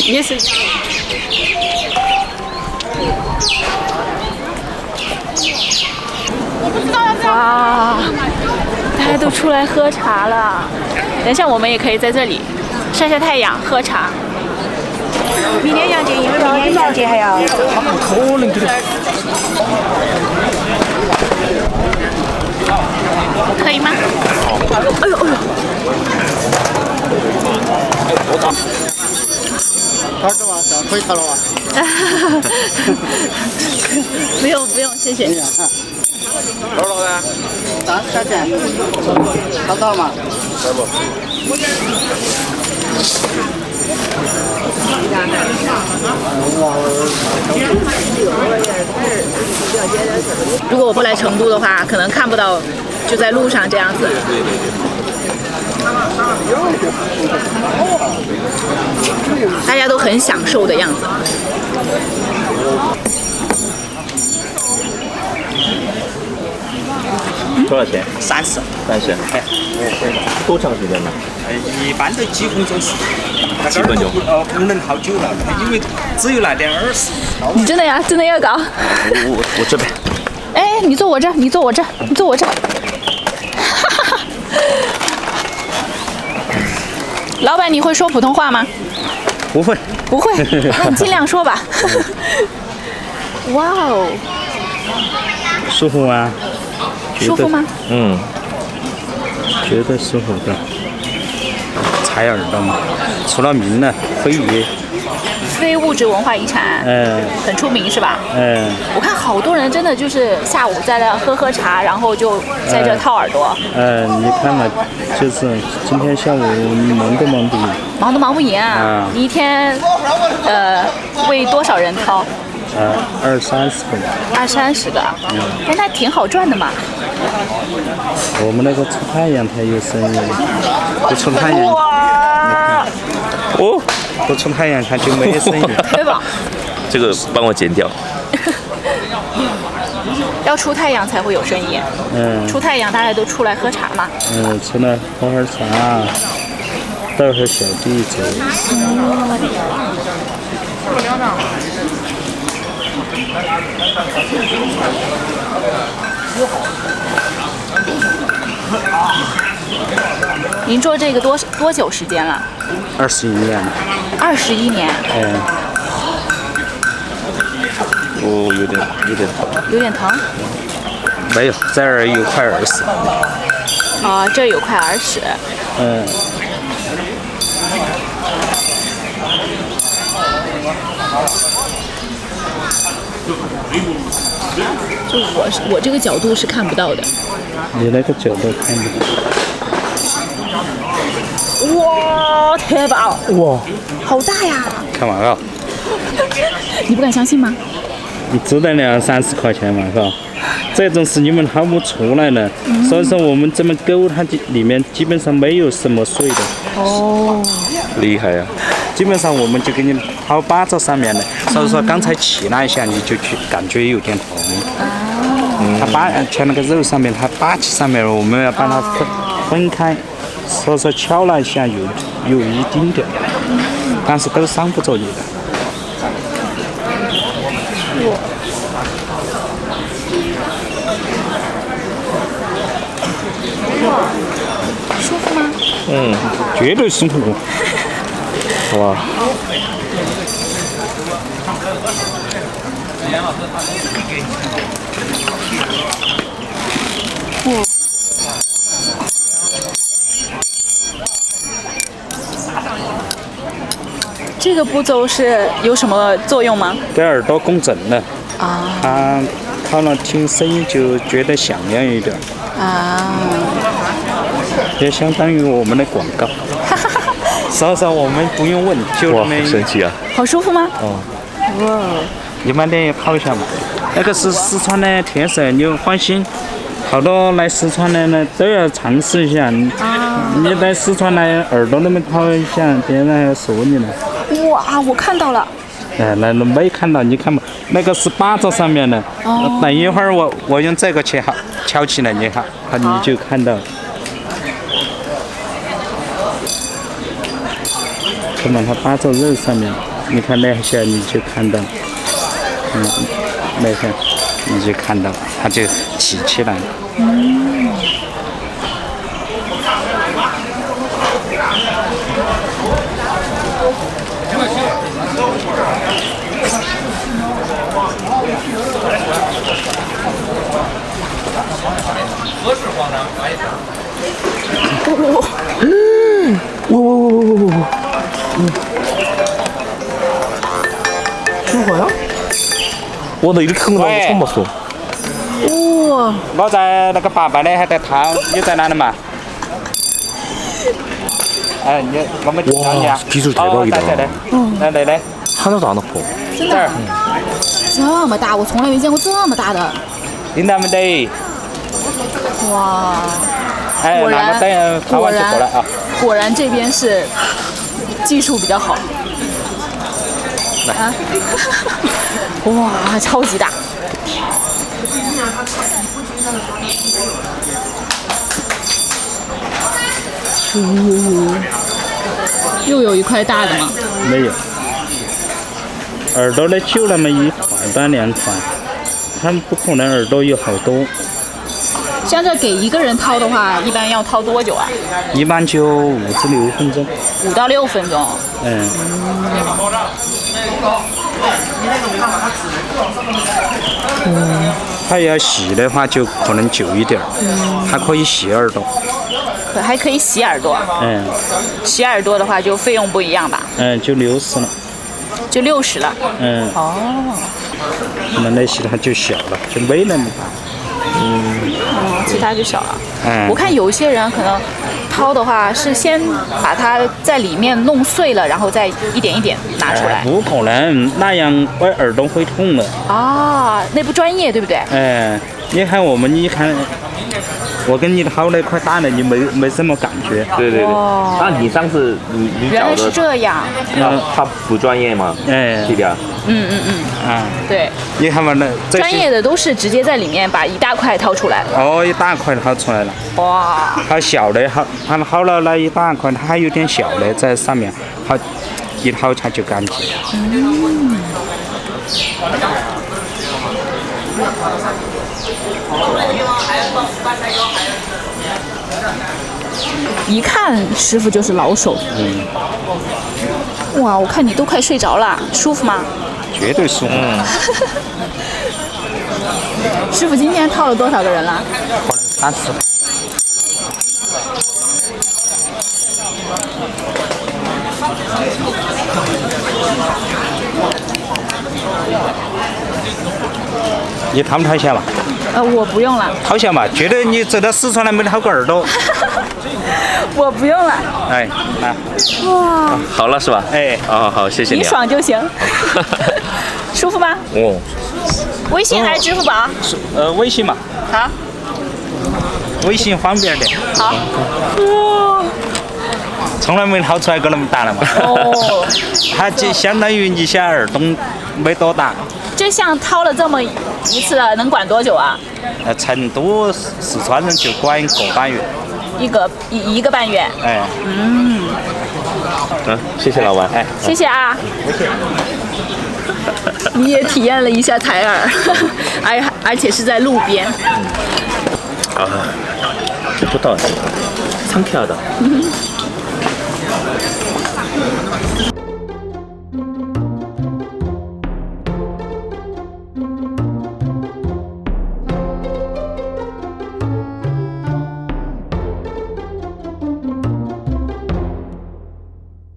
也是。哇，大家都出来喝茶了。等一下我们也可以在这里晒晒太阳、喝茶。明天杨姐，因为明天杨姐还要。他不可能给你。可以吗？哎呦哎呦！好的吧，这样可以吃了吧？不用不用，谢谢。多少呢？30块钱，看到吗？来不？如果我不来成都的话，可能看不到，就在路上这样子。大家都很享受的样子。多少钱？30。30。哎，多长时间呢？一般都几分钟是。几分钟？不能好久了，因为只有那点耳屎。你真的呀？真的要搞？我这边。哎，你坐我这儿，你坐我这儿，你坐我这儿。老板，你会说普通话吗？不会。不会，那你尽量说吧。哇哦！舒服吗？舒服吗？嗯，绝对舒服的。采耳朵嘛，出了名了，非遗。非物质文化遗产，很出名是吧？我看好多人真的就是下午在那喝茶，然后就在这掏耳朵。你看嘛，就是今天下午忙都忙不赢。忙都忙不赢啊！你一天为多少人掏？20-30个。20-30个，哎，那挺好赚的嘛。我们那个出太阳才有生意，不出太阳，不出太阳它就没生意。对吧？这个帮我剪掉。要出太阳才会有生意。出太阳大家都出来喝茶嘛。出来喝会儿茶，带会小弟走。您做这个多久时间了？21年了。21年。有点疼。有点疼？没有，这儿有块耳屎。这儿有块耳屎。就我这个角度是看不到的。你那个角度看不到。哇，太棒了！哇，好大呀！看嘛啊！你不敢相信吗？你只得2-30块钱嘛，是吧？这种是你们掏不出来的，所以说我们这么勾，它里面基本上没有什么水的。厉害呀！基本上我们就给你掏把子上面的，所以说刚才气那一下你就感觉有点疼。它前那个肉上面，它把起上面，我们要把它分开，所以说敲了一下有一丁点，但是都伤不着你的。舒服吗？绝对舒服。哇！这个步骤是有什么作用吗？给耳朵共振的。它掏了听声音就觉得响亮一点。也相当于我们的广告。所以说我们不用问，就那么。哇，神奇啊！好舒服吗？哇！你慢点掏一下嘛。那个是四川的特色，你放心。好多来四川的呢都要尝试一下。你在四川来耳朵那么掏一下，别人还要说你呢。哇，我看到了。那没看到，你看嘛，那个是把子上面的。等一会儿我用这个去敲起来，你看，你就看到。把它搭在肉上面，你看那下你就看到，那下你就看到它就起起来了。와, 나 이렇게 큰 거 나온 거 처음 봤어. 우와. 我在那个粑粑呢还在掏，你在哪里嘛？哎，我们去找你啊！ 기술 대박이다. 在这里，来来， 하나도 안 아파. 真的这么大，我从来没见过这么大的。领导们的，哇，哎，果然那个等掏完就过来啊。果然这边是技术比较好。啊！哇，超级大！又有一块大的吗？没有，耳朵呢就那么一块半2块，他们不可能耳朵有好多。像这给一个人掏的话，一般要掏多久啊一般就5至6分钟。 ？5到6分钟。它要洗的话就可能久一点儿，还可以洗耳朵。还可以洗耳朵。洗耳朵的话就费用不一样吧？就60了。就60了。哦。那些它就小了，就没那么大。其他就小了。我看有些人可能掏的话是先把它在里面弄碎了，然后再一点一点拿出来。不可能，那样我耳朵会痛的。啊，那不专业，对不对？你看我们，你看我跟你掏那块大的，你没什么感觉。对对对。那你上次你原来是找的这样。他不专业吗？这点。对。你看嘛，那专业的都是直接在里面把一大块掏出来。哦，一大块掏出来了。哇。它小的，它掏了那一大块，它还有点小的在上面，它一掏它就干净。一看师傅就是老手。哇，我看你都快睡着了，舒服吗？绝对舒服。师傅今天掏了多少个人了？可能30。你掏不掏下嘛？我不用了。掏下嘛，觉得你走到四川来没掏过耳朵。我不用了。哎，来。哇。好了是吧？好，谢谢你。你爽就行。舒服吗？微信还是支付宝？微信嘛。好。微信方便点。好。从来没掏出来过那么大了嘛。它就相当于你像耳洞没多大。就像掏了这么一次，能管多久啊？成都、四川人就管1个半月。一个半月。谢谢老板。谢谢啊。你也体验了一下采耳，而且是在路边。좋다. 상쾌하다.